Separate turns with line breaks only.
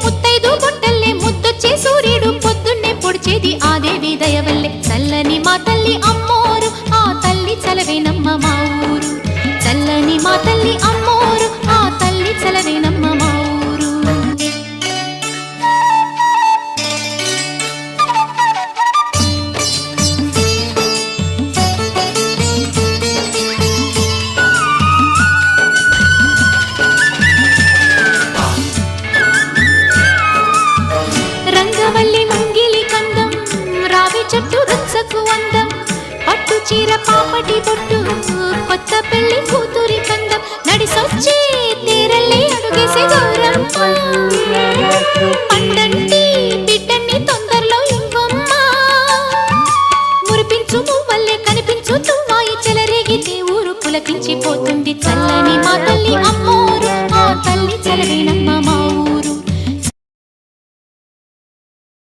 ముత్తైదు బొట్టల్లే ముద్దొచ్చే సూర్యుడు పొద్దున్నే పొడిచేది ఆ దేవి దయవల్లే చల్లని మా తల్లి అమ్మోరు ఆ తల్లి చలవేనమ్మ మా ఊరు చల్లని మా తల్లి అమ్మోరు ఆ తల్లి చలవేనమ్మ మా ఊరు రంగవల్లి ముంగిలి కందం రావి చెట్టు రుచ్చకు అందం పట్టు చీర పాపటి బొట్టు కొత్త పెళ్లి కూతురి కందం నడిసొచ్చే తీరల్లే అడుగేసే గౌరమ్మ